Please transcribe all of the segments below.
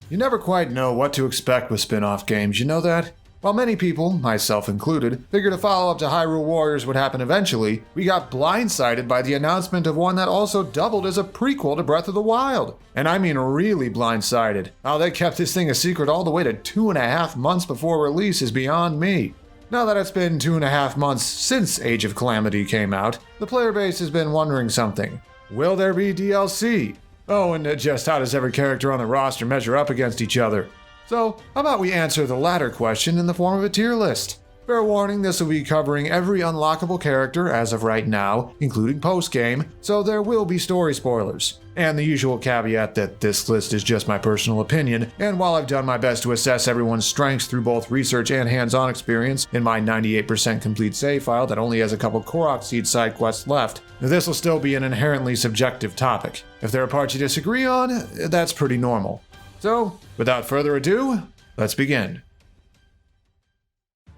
You never quite know what to expect with spin-off games, you know that? While many people, myself included, figured a follow-up to Hyrule Warriors would happen eventually, we got blindsided by the announcement of one that also doubled as a prequel to Breath of the Wild. And I mean really blindsided. How they kept this thing a secret all the way to 2.5 months before release is beyond me. Now that it's been 2.5 months since Age of Calamity came out, the player base has been wondering something. Will there be DLC? Oh, and just how does every character on the roster measure up against each other? So, how about we answer the latter question in the form of a tier list? Fair warning, this will be covering every unlockable character as of right now, including post-game, so there will be story spoilers. And the usual caveat that this list is just my personal opinion, and while I've done my best to assess everyone's strengths through both research and hands-on experience in my 98% complete save file that only has a couple Korok Seed side quests left, this will still be an inherently subjective topic. If there are parts you disagree on, that's pretty normal. So, without further ado, let's begin.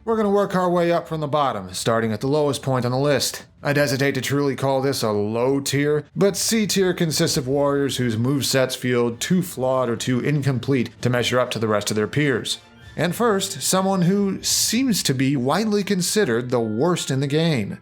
We're going to work our way up from the bottom, starting at the lowest point on the list. I'd hesitate to truly call this a low tier, but C tier consists of warriors whose movesets feel too flawed or too incomplete to measure up to the rest of their peers. And first, someone who seems to be widely considered the worst in the game.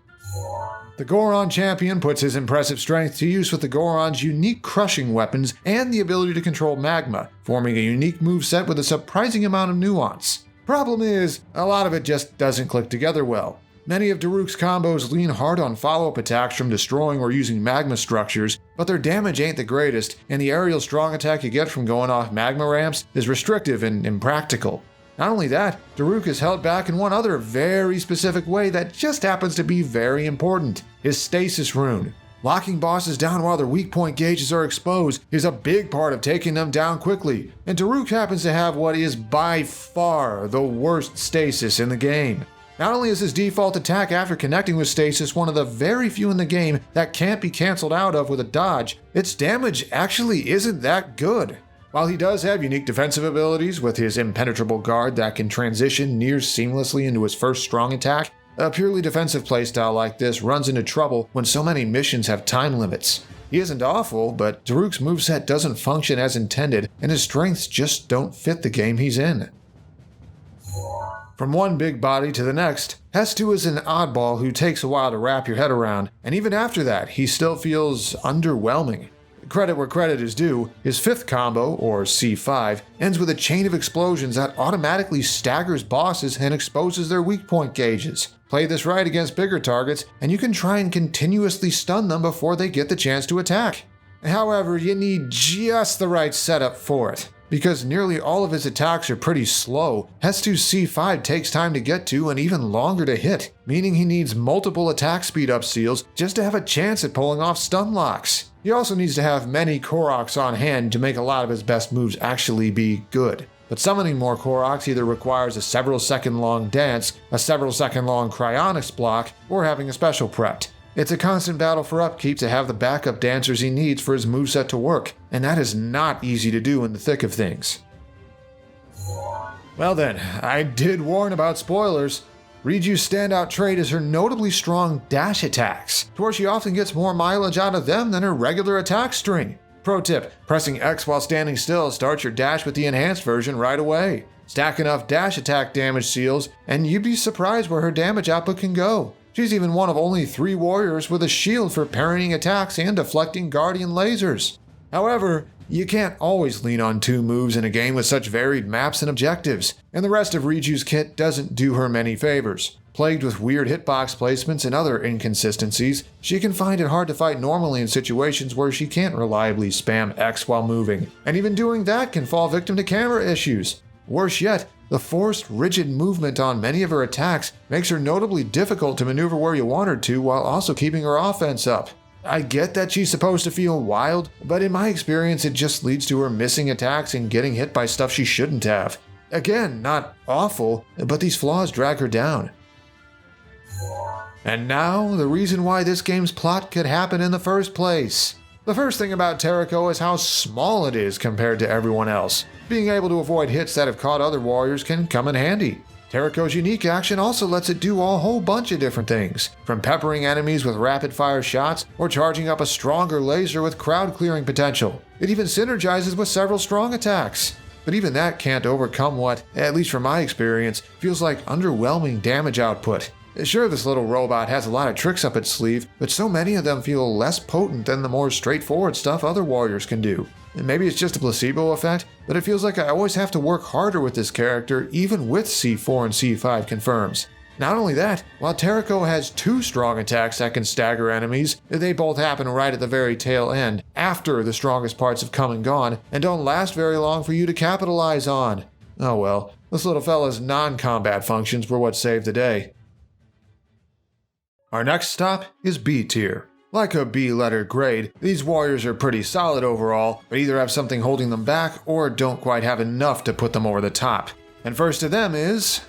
The Goron champion puts his impressive strength to use with the Goron's unique crushing weapons and the ability to control magma, forming a unique moveset with a surprising amount of nuance. Problem is, a lot of it just doesn't click together well. Many of Daruk's combos lean hard on follow-up attacks from destroying or using magma structures, but their damage ain't the greatest, and the aerial strong attack you get from going off magma ramps is restrictive and impractical. Not only that, Daruk is held back in one other very specific way that just happens to be very important: his stasis rune. Locking bosses down while their weak point gauges are exposed is a big part of taking them down quickly, and Daruk happens to have what is by far the worst stasis in the game. Not only is his default attack after connecting with stasis one of the very few in the game that can't be cancelled out of with a dodge, its damage actually isn't that good. While he does have unique defensive abilities with his impenetrable guard that can transition near seamlessly into his first strong attack, a purely defensive playstyle like this runs into trouble when so many missions have time limits. He isn't awful, but Daruk's moveset doesn't function as intended, and his strengths just don't fit the game he's in. From one big body to the next, Hestu is an oddball who takes a while to wrap your head around, and even after that, he still feels underwhelming. Credit where credit is due, his fifth combo, or C5, ends with a chain of explosions that automatically staggers bosses and exposes their weak point gauges. Play this right against bigger targets, and you can try and continuously stun them before they get the chance to attack. However, you need just the right setup for it. Because nearly all of his attacks are pretty slow, Hestu's C5 takes time to get to and even longer to hit, meaning he needs multiple attack speed up seals just to have a chance at pulling off stun locks. He also needs to have many Koroks on hand to make a lot of his best moves actually be good. But summoning more Koroks either requires a several second long dance, a several second long cryonics block, or having a special prepped. It's a constant battle for upkeep to have the backup dancers he needs for his moveset to work, and that is not easy to do in the thick of things. Well then, I did warn about spoilers. Riju's standout trait is her notably strong dash attacks, to where she often gets more mileage out of them than her regular attack string. Pro tip, pressing X while standing still starts your dash with the enhanced version right away. Stack enough dash attack damage seals, and you'd be surprised where her damage output can go. She's even one of only 3 warriors with a shield for parrying attacks and deflecting guardian lasers. However, you can't always lean on 2 moves in a game with such varied maps and objectives, and the rest of Riju's kit doesn't do her many favors. Plagued with weird hitbox placements and other inconsistencies, she can find it hard to fight normally in situations where she can't reliably spam X while moving, and even doing that can fall victim to camera issues. Worse yet, the forced, rigid movement on many of her attacks makes her notably difficult to maneuver where you want her to while also keeping her offense up. I get that she's supposed to feel wild, but in my experience it just leads to her missing attacks and getting hit by stuff she shouldn't have. Again, not awful, but these flaws drag her down. And now, the reason why this game's plot could happen in the first place. The first thing about Terraco is how small it is compared to everyone else. Being able to avoid hits that have caught other warriors can come in handy. Terraco's unique action also lets it do a whole bunch of different things, from peppering enemies with rapid-fire shots or charging up a stronger laser with crowd-clearing potential. It even synergizes with several strong attacks. but even that can't overcome what, at least from my experience, feels like underwhelming damage output. Sure, this little robot has a lot of tricks up its sleeve, but so many of them feel less potent than the more straightforward stuff other warriors can do. And maybe it's just a placebo effect, but it feels like I always have to work harder with this character even with C4 and C5 confirms. Not only that, while Terrico has 2 strong attacks that can stagger enemies, they both happen right at the very tail end, after the strongest parts have come and gone, and don't last very long for you to capitalize on. Oh well, this little fella's non-combat functions were what saved the day. Our next stop is B tier. Like a B-letter grade, these warriors are pretty solid overall, but either have something holding them back or don't quite have enough to put them over the top. And first of them is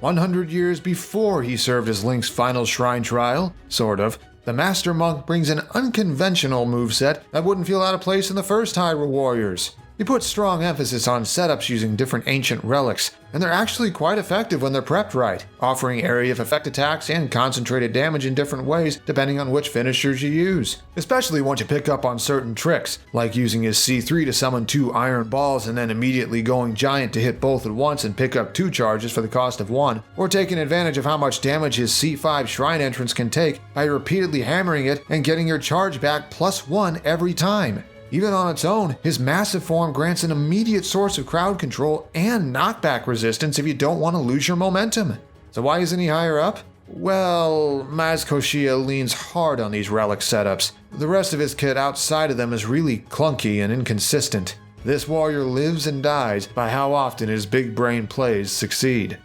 100 years before he served as Link's final shrine trial, sort of, the Master Monk brings an unconventional moveset that wouldn't feel out of place in the first Hyrule Warriors. He puts strong emphasis on setups using different ancient relics, and they're actually quite effective when they're prepped right, offering area of effect attacks and concentrated damage in different ways depending on which finishers you use. Especially once you pick up on certain tricks, like using his C3 to summon 2 iron balls and then immediately going giant to hit both at once and pick up 2 charges for the cost of 1, or taking advantage of how much damage his C5 shrine entrance can take by repeatedly hammering it and getting your charge back +1 every time. Even on its own, his massive form grants an immediate source of crowd control and knockback resistance if you don't want to lose your momentum. So why isn't he higher up? Well, Maz Koshia leans hard on these relic setups. The rest of his kit outside of them is really clunky and inconsistent. This warrior lives and dies by how often his big brain plays succeed.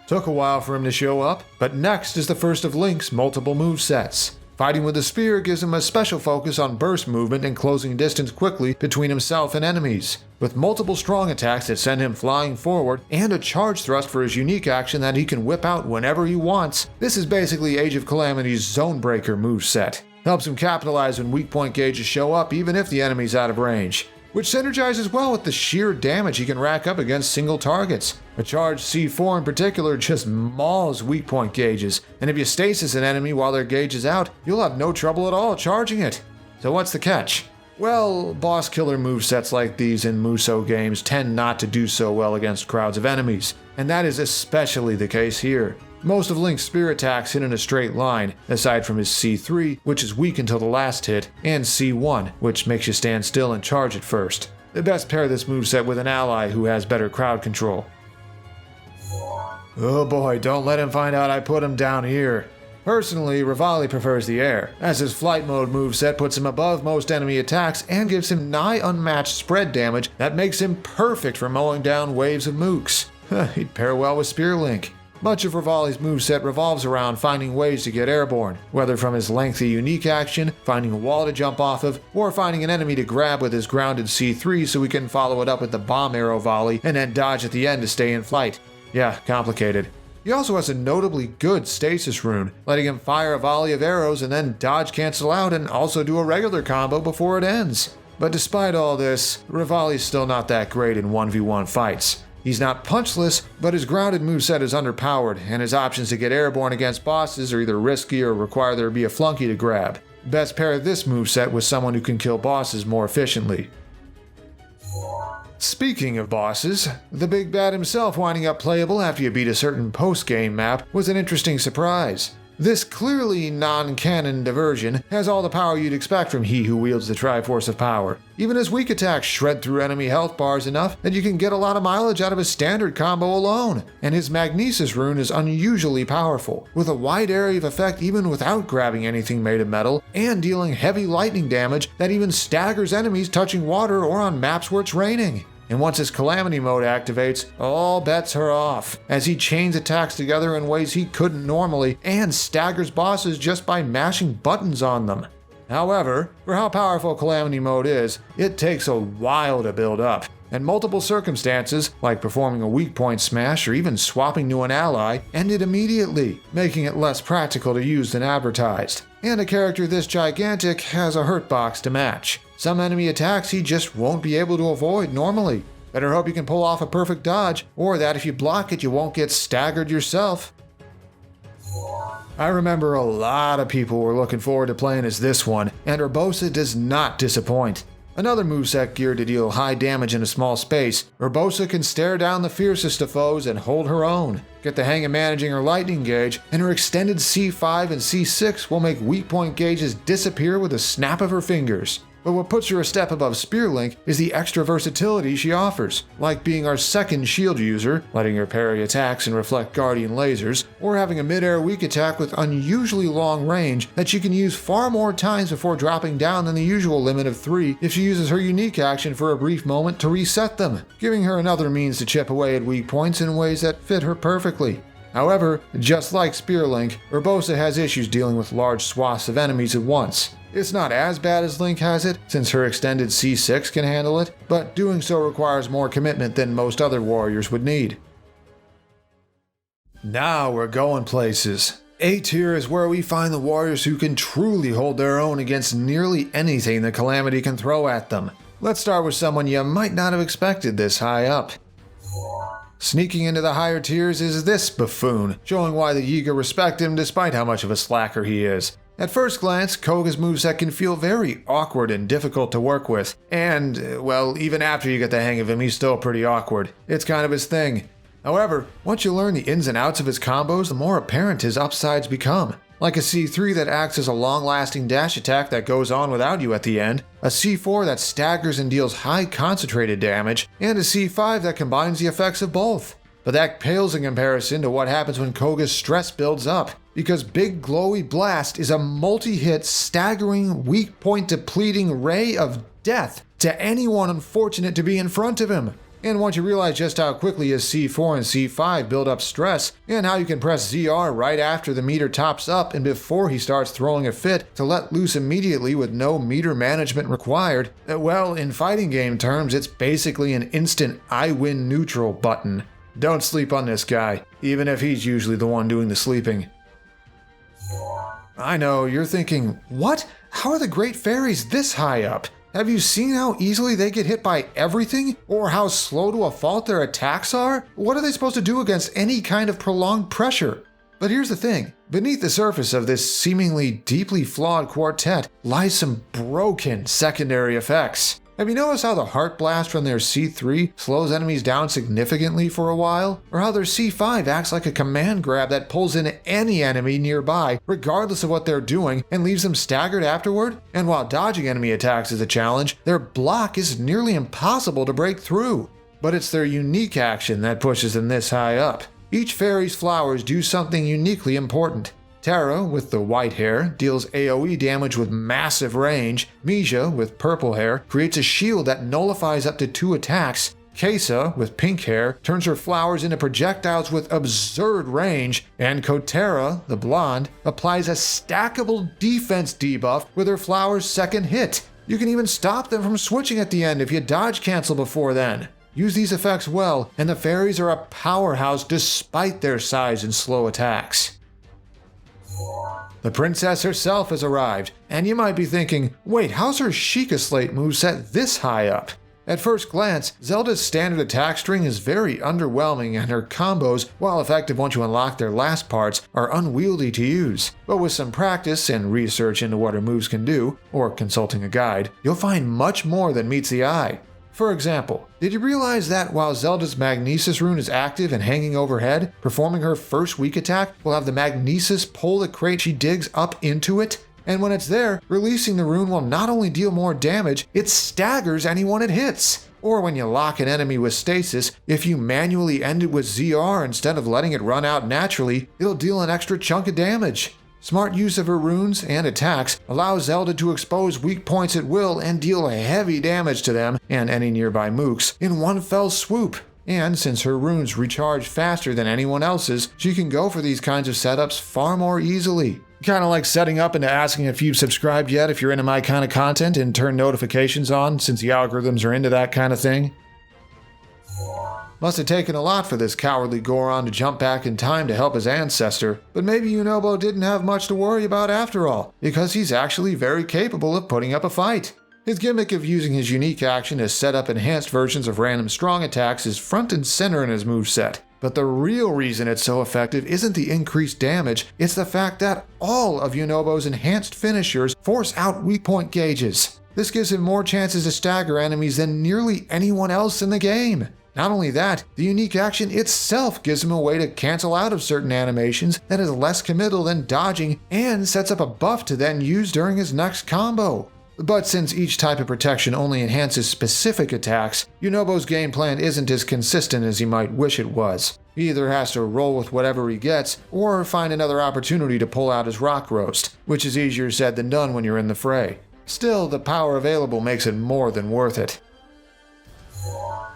Took a while for him to show up, but next is the first of Link's multiple movesets. Fighting with a spear gives him a special focus on burst movement and closing distance quickly between himself and enemies, with multiple strong attacks that send him flying forward and a charge thrust for his unique action that he can whip out whenever he wants. This is basically Age of Calamity's Zone Breaker moveset. Helps him capitalize when weak point gauges show up even if the enemy's out of range, which synergizes well with the sheer damage he can rack up against single targets. A charged C4 in particular just mauls weak point gauges, and if you stasis an enemy while their gauge is out, you'll have no trouble at all charging it. So what's the catch? Well, boss killer movesets like these in Musou games tend not to do so well against crowds of enemies, and that is especially the case here. Most of Link's spear attacks hit in a straight line, aside from his C3, which is weak until the last hit, and C1, which makes you stand still and charge it first. Best pair this moveset with an ally who has better crowd control. Oh boy, don't let him find out I put him down here. Personally, Revali prefers the air, as his flight mode moveset puts him above most enemy attacks and gives him nigh unmatched spread damage that makes him perfect for mowing down waves of mooks. He'd pair well with Spear Link. Much of Revali's moveset revolves around finding ways to get airborne, whether from his lengthy unique action, finding a wall to jump off of, or finding an enemy to grab with his grounded C3 so he can follow it up with the bomb arrow volley and then dodge at the end to stay in flight. Yeah, complicated. He also has a notably good stasis rune, letting him fire a volley of arrows and then dodge cancel out and also do a regular combo before it ends. But despite all this, Revali's still not that great in 1v1 fights. He's not punchless, but his grounded moveset is underpowered, and his options to get airborne against bosses are either risky or require there to be a flunky to grab. Best pair this moveset with someone who can kill bosses more efficiently. Speaking of bosses, the big bad himself winding up playable after you beat a certain post-game map was an interesting surprise. This clearly non-canon diversion has all the power you'd expect from he who wields the Triforce of Power. Even his weak attacks shred through enemy health bars enough that you can get a lot of mileage out of his standard combo alone. And his Magnesis rune is unusually powerful, with a wide area of effect even without grabbing anything made of metal, and dealing heavy lightning damage that even staggers enemies touching water or on maps where it's raining. And once his Calamity mode activates, all bets are off, as he chains attacks together in ways he couldn't normally and staggers bosses just by mashing buttons on them. However, for how powerful Calamity mode is, it takes a while to build up, and multiple circumstances, like performing a weak point smash or even swapping to an ally, end it immediately, making it less practical to use than advertised. And a character this gigantic has a hurt box to match. Some enemy attacks he just won't be able to avoid normally. Better hope you can pull off a perfect dodge, or that if you block it you won't get staggered yourself. I remember a lot of people were looking forward to playing as this one, and Urbosa does not disappoint. Another moveset geared to deal high damage in a small space, Urbosa can stare down the fiercest of foes and hold her own. Get the hang of managing her lightning gauge, and her extended C5 and C6 will make weak point gauges disappear with a snap of her fingers. But what puts her a step above Spearlink is the extra versatility she offers, like being our second shield user, letting her parry attacks and reflect guardian lasers, or having a mid-air weak attack with unusually long range that she can use far more times before dropping down than the usual limit of 3 if she uses her unique action for a brief moment to reset them, giving her another means to chip away at weak points in ways that fit her perfectly. However, just like Spearlink, Urbosa has issues dealing with large swaths of enemies at once. It's not as bad as Link has it, since her extended C6 can handle it, but doing so requires more commitment than most other warriors would need. Now we're going places. A tier is where we find the warriors who can truly hold their own against nearly anything that Calamity can throw at them. Let's start with someone you might not have expected this high up. Sneaking into the higher tiers is this buffoon, showing why the Yiga respect him despite how much of a slacker he is. At first glance, Koga's moveset can feel very awkward and difficult to work with, and, well, even after you get the hang of him, he's still pretty awkward. It's kind of his thing. However, once you learn the ins and outs of his combos, the more apparent his upsides become. Like a C3 that acts as a long-lasting dash attack that goes on without you at the end, a C4 that staggers and deals high concentrated damage, and a C5 that combines the effects of both. But that pales in comparison to what happens when Koga's stress builds up, because Big Glowy Blast is a multi-hit, staggering, weak point depleting ray of death to anyone unfortunate to be in front of him. And once you realize just how quickly his C4 and C5 build up stress, and how you can press ZR right after the meter tops up and before he starts throwing a fit to let loose immediately with no meter management required, well, in fighting game terms, it's basically an instant I win neutral button. Don't sleep on this guy, even if he's usually the one doing the sleeping. I know, you're thinking, what? How are the Great Fairies this high up? Have you seen how easily they get hit by everything? Or how slow to a fault their attacks are? What are they supposed to do against any kind of prolonged pressure? But here's the thing, beneath the surface of this seemingly deeply flawed quartet lies some broken secondary effects. Have you noticed how the Heart Blast from their C3 slows enemies down significantly for a while? Or how their C5 acts like a command grab that pulls in any enemy nearby, regardless of what they're doing, and leaves them staggered afterward? And while dodging enemy attacks is a challenge, their block is nearly impossible to break through. But it's their unique action that pushes them this high up. Each fairy's flowers do something uniquely important. Terra, with the white hair, deals AoE damage with massive range. Mija, with purple hair, creates a shield that nullifies up to 2 attacks. Kesa, with pink hair, turns her flowers into projectiles with absurd range. And Kotera, the blonde, applies a stackable defense debuff with her flower's second hit. You can even stop them from switching at the end if you dodge cancel before then. Use these effects well, and the fairies are a powerhouse despite their size and slow attacks. The princess herself has arrived, and you might be thinking, wait, how's her Sheikah Slate moveset this high up? At first glance, Zelda's standard attack string is very underwhelming, and her combos, while effective once you unlock their last parts, are unwieldy to use. But with some practice and research into what her moves can do, or consulting a guide, you'll find much more than meets the eye. For example, did you realize that while Zelda's Magnesis rune is active and hanging overhead, performing her first weak attack will have the Magnesis pull the crate she digs up into it? And when it's there, releasing the rune will not only deal more damage, it staggers anyone it hits. Or when you lock an enemy with stasis, if you manually end it with ZR instead of letting it run out naturally, it'll deal an extra chunk of damage. Smart use of her runes and attacks allows Zelda to expose weak points at will and deal heavy damage to them and any nearby mooks in one fell swoop. And since her runes recharge faster than anyone else's, she can go for these kinds of setups far more easily. Kind of like setting up and asking if you've subscribed yet if you're into my kind of content and turn notifications on since the algorithms are into that kind of thing. Must have taken a lot for this cowardly Goron to jump back in time to help his ancestor, but maybe Yunobo didn't have much to worry about after all, because he's actually very capable of putting up a fight. His gimmick of using his unique action to set up enhanced versions of random strong attacks is front and center in his moveset. But the real reason it's so effective isn't the increased damage, it's the fact that all of Yunobo's enhanced finishers force out weak point gauges. This gives him more chances to stagger enemies than nearly anyone else in the game. Not only that, the unique action itself gives him a way to cancel out of certain animations that is less committal than dodging and sets up a buff to then use during his next combo. But since each type of protection only enhances specific attacks, Yunobo's game plan isn't as consistent as he might wish it was. He either has to roll with whatever he gets, or find another opportunity to pull out his rock roast, which is easier said than done when you're in the fray. Still, the power available makes it more than worth it.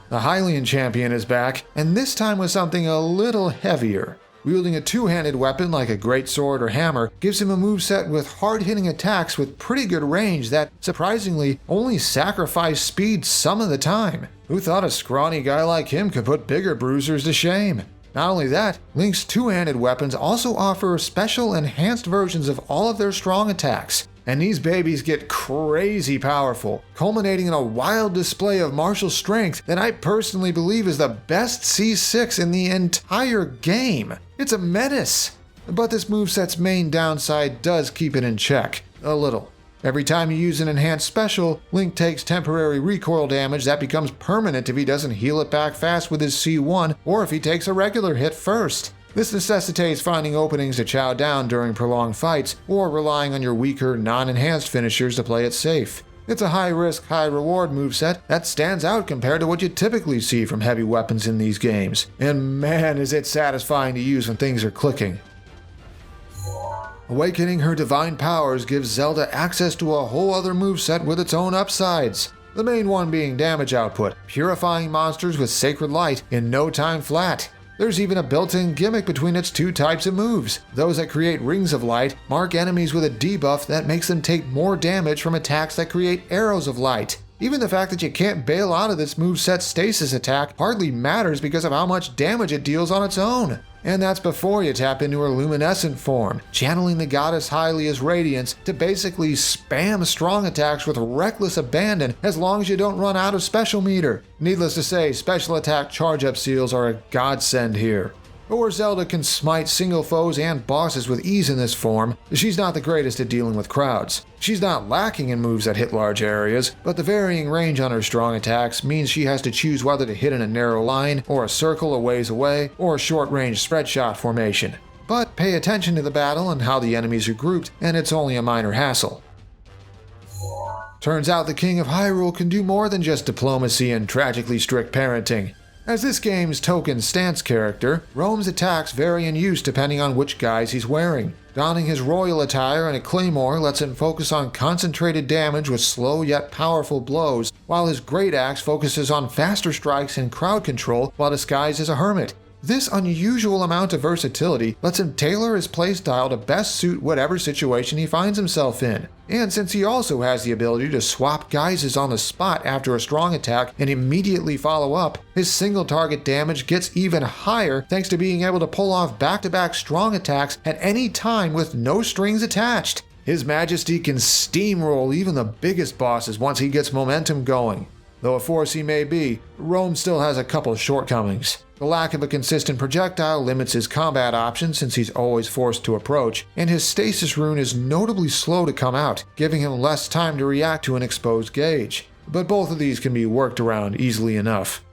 The Hylian champion is back, and this time with something a little heavier. Wielding a two-handed weapon like a greatsword or hammer gives him a moveset with hard-hitting attacks with pretty good range that, surprisingly, only sacrifice speed some of the time. Who thought a scrawny guy like him could put bigger bruisers to shame? Not only that, Link's two-handed weapons also offer special enhanced versions of all of their strong attacks. And these babies get crazy powerful, culminating in a wild display of martial strength that I personally believe is the best C6 in the entire game. It's a menace. But this moveset's main downside does keep it in check, a little. Every time you use an enhanced special, Link takes temporary recoil damage that becomes permanent if he doesn't heal it back fast with his C1 or if he takes a regular hit first. This necessitates finding openings to chow down during prolonged fights, or relying on your weaker, non-enhanced finishers to play it safe. It's a high-risk, high-reward moveset that stands out compared to what you typically see from heavy weapons in these games. And man, is it satisfying to use when things are clicking. Awakening her divine powers gives Zelda access to a whole other moveset with its own upsides. The main one being damage output, purifying monsters with sacred light in no time flat. There's even a built-in gimmick between its two types of moves. Those that create rings of light mark enemies with a debuff that makes them take more damage from attacks that create arrows of light. Even the fact that you can't bail out of this moveset's stasis attack hardly matters because of how much damage it deals on its own. And that's before you tap into her luminescent form, channeling the goddess Hylia's radiance to basically spam strong attacks with reckless abandon as long as you don't run out of special meter. Needless to say, special attack charge-up seals are a godsend here. But where Zelda can smite single foes and bosses with ease in this form, she's not the greatest at dealing with crowds. She's not lacking in moves that hit large areas, but the varying range on her strong attacks means she has to choose whether to hit in a narrow line, or a circle a ways away, or a short-range spread shot formation. But pay attention to the battle and how the enemies are grouped, and it's only a minor hassle. Turns out the King of Hyrule can do more than just diplomacy and tragically strict parenting. As this game's token stance character, Rome's attacks vary in use depending on which guise he's wearing. Donning his royal attire and a claymore lets him focus on concentrated damage with slow yet powerful blows, while his great axe focuses on faster strikes and crowd control while disguised as a hermit. This unusual amount of versatility lets him tailor his playstyle to best suit whatever situation he finds himself in. And since he also has the ability to swap guises on the spot after a strong attack and immediately follow up, his single target damage gets even higher thanks to being able to pull off back-to-back strong attacks at any time with no strings attached. His Majesty can steamroll even the biggest bosses once he gets momentum going. Though a force he may be, Rome still has a couple shortcomings. The lack of a consistent projectile limits his combat options since he's always forced to approach, and his stasis rune is notably slow to come out, giving him less time to react to an exposed gauge. But both of these can be worked around easily enough.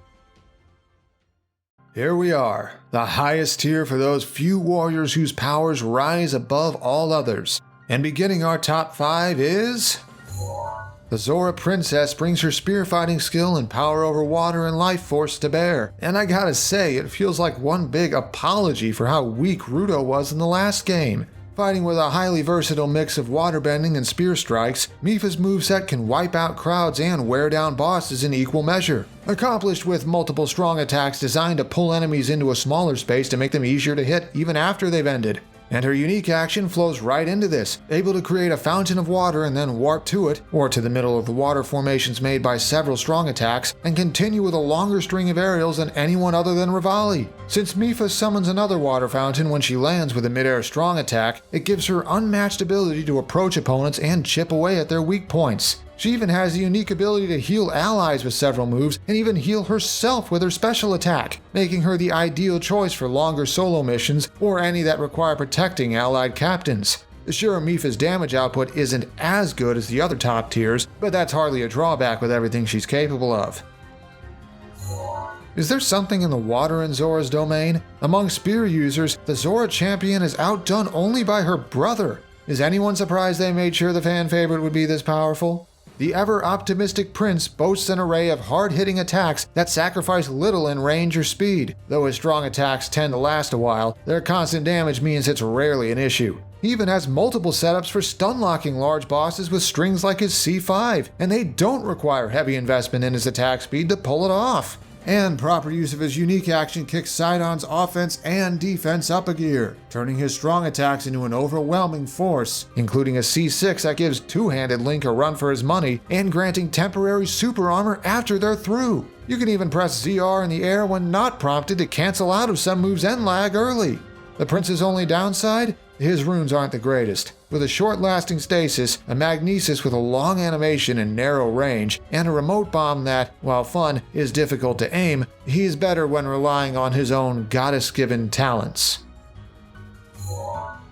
Here we are, the highest tier for those few warriors whose powers rise above all others. And beginning our top 5 is... The Zora Princess brings her spear-fighting skill and power over water and life force to bear, and I gotta say, it feels like one big apology for how weak Ruto was in the last game. Fighting with a highly versatile mix of waterbending and spear strikes, Mipha's moveset can wipe out crowds and wear down bosses in equal measure. Accomplished with multiple strong attacks designed to pull enemies into a smaller space to make them easier to hit even after they've ended. And her unique action flows right into this, able to create a fountain of water and then warp to it, or to the middle of the water formations made by several strong attacks, and continue with a longer string of aerials than anyone other than Rivali. Since Mipha summons another water fountain when she lands with a mid-air strong attack, it gives her unmatched ability to approach opponents and chip away at their weak points. She even has the unique ability to heal allies with several moves and even heal herself with her special attack, making her the ideal choice for longer solo missions or any that require protecting allied captains. Sure, Mipha's damage output isn't as good as the other top tiers, but that's hardly a drawback with everything she's capable of. Is there something in the water in Zora's domain? Among spear users, the Zora champion is outdone only by her brother. Is anyone surprised they made sure the fan favorite would be this powerful? The ever-optimistic prince boasts an array of hard-hitting attacks that sacrifice little in range or speed. Though his strong attacks tend to last a while, their constant damage means it's rarely an issue. He even has multiple setups for stun-locking large bosses with strings like his C5, and they don't require heavy investment in his attack speed to pull it off. And proper use of his unique action kicks Sidon's offense and defense up a gear, turning his strong attacks into an overwhelming force, including a C6 that gives two-handed Link a run for his money and granting temporary super armor after they're through. You can even press ZR in the air when not prompted to cancel out of some moves and lag early. The prince's only downside? His runes aren't the greatest. With a short-lasting stasis, a magnesis with a long animation and narrow range, and a remote bomb that, while fun, is difficult to aim, he's better when relying on his own goddess-given talents.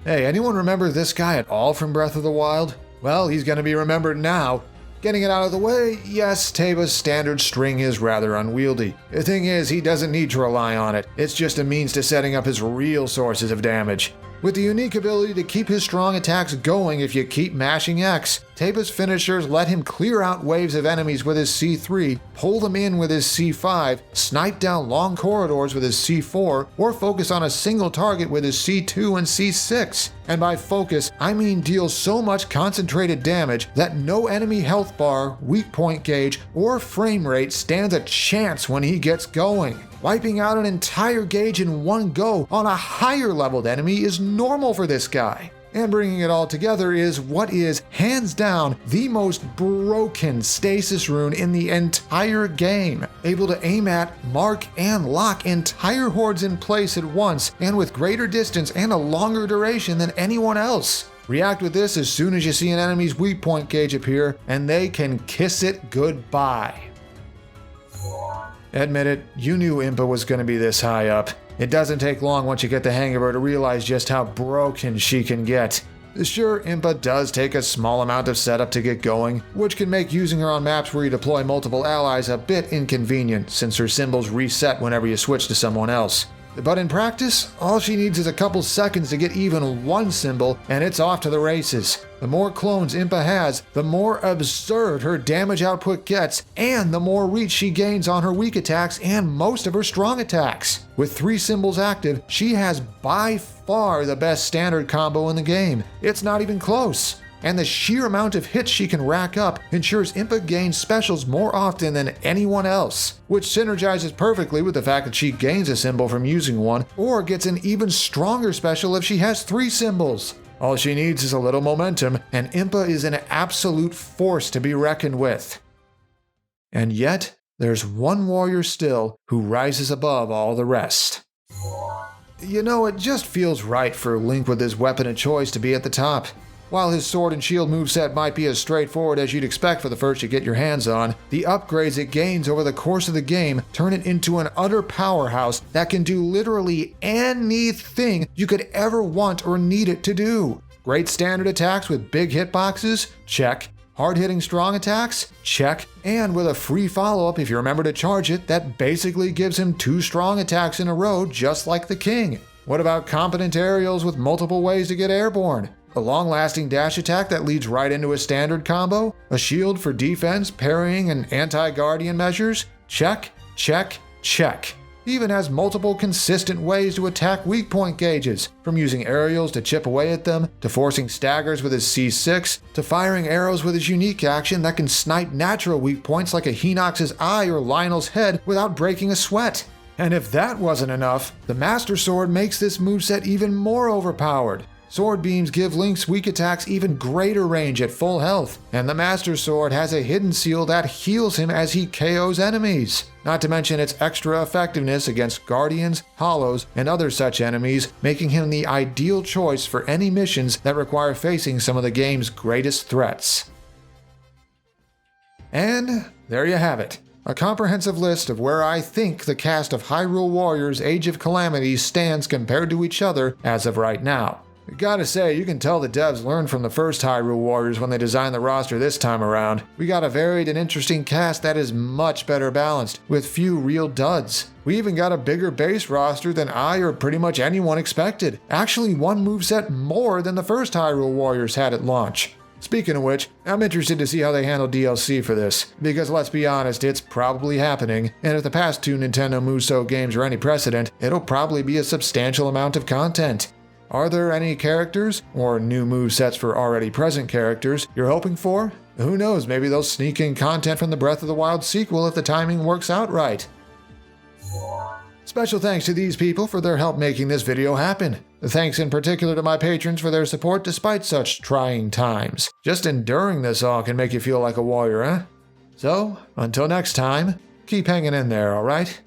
Hey, anyone remember this guy at all from Breath of the Wild? Well, he's gonna be remembered now. Getting it out of the way, yes, Teba's standard string is rather unwieldy. The thing is, he doesn't need to rely on it. It's just a means to setting up his real sources of damage. With the unique ability to keep his strong attacks going if you keep mashing X, Teba's finishers let him clear out waves of enemies with his C3, pull them in with his C5, snipe down long corridors with his C4, or focus on a single target with his C2 and C6. And by focus, I mean deal so much concentrated damage that no enemy health bar, weak point gauge, or frame rate stands a chance when he gets going. Wiping out an entire gauge in one go on a higher leveled enemy is normal for this guy. And bringing it all together is what is, hands down, the most broken stasis rune in the entire game. Able to aim at, mark, and lock entire hordes in place at once, and with greater distance and a longer duration than anyone else. React with this as soon as you see an enemy's weak point gauge appear, and they can kiss it goodbye. Admit it, you knew Impa was going to be this high up. It doesn't take long once you get the hang of her to realize just how broken she can get. Sure, Impa does take a small amount of setup to get going, which can make using her on maps where you deploy multiple allies a bit inconvenient since her symbols reset whenever you switch to someone else. But in practice, all she needs is a couple seconds to get even one symbol, and it's off to the races. The more clones Impa has, the more absurd her damage output gets, and the more reach she gains on her weak attacks and most of her strong attacks. With 3 symbols active, she has by far the best standard combo in the game. It's not even close. And the sheer amount of hits she can rack up ensures Impa gains specials more often than anyone else, which synergizes perfectly with the fact that she gains a symbol from using one, or gets an even stronger special if she has 3 symbols. All she needs is a little momentum, and Impa is an absolute force to be reckoned with. And yet, there's one warrior still who rises above all the rest. You know, it just feels right for Link with his weapon of choice to be at the top. While his sword and shield moveset might be as straightforward as you'd expect for the first you get your hands on, the upgrades it gains over the course of the game turn it into an utter powerhouse that can do literally anything you could ever want or need it to do. Great standard attacks with big hitboxes? Check. Hard-hitting strong attacks? Check. And with a free follow-up if you remember to charge it, that basically gives him 2 strong attacks in a row just like the king. What about competent aerials with multiple ways to get airborne? A long-lasting dash attack that leads right into a standard combo? A shield for defense, parrying, and anti-guardian measures? Check, check, check. Even has multiple consistent ways to attack weak point gauges, from using aerials to chip away at them, to forcing staggers with his C6, to firing arrows with his unique action that can snipe natural weak points like a Hinox's eye or Lionel's head without breaking a sweat. And if that wasn't enough, the Master Sword makes this moveset even more overpowered. Sword beams give Link's weak attacks even greater range at full health, and the Master Sword has a hidden seal that heals him as he KOs enemies. Not to mention its extra effectiveness against Guardians, Hollows, and other such enemies, making him the ideal choice for any missions that require facing some of the game's greatest threats. And there you have it. A comprehensive list of where I think the cast of Hyrule Warriors Age of Calamity stands compared to each other as of right now. Gotta say, you can tell the devs learned from the first Hyrule Warriors when they designed the roster this time around. We got a varied and interesting cast that is much better balanced, with few real duds. We even got a bigger base roster than I or pretty much anyone expected. Actually, one moveset more than the first Hyrule Warriors had at launch. Speaking of which, I'm interested to see how they handle DLC for this, because let's be honest, it's probably happening, and if the past two Nintendo Musou games are any precedent, it'll probably be a substantial amount of content. Are there any characters, or new movesets for already present characters, you're hoping for? Who knows, maybe they'll sneak in content from the Breath of the Wild sequel if the timing works out right. Special thanks to these people for their help making this video happen. Thanks in particular to my patrons for their support despite such trying times. Just enduring this all can make you feel like a warrior, eh? So, until next time, keep hanging in there, alright?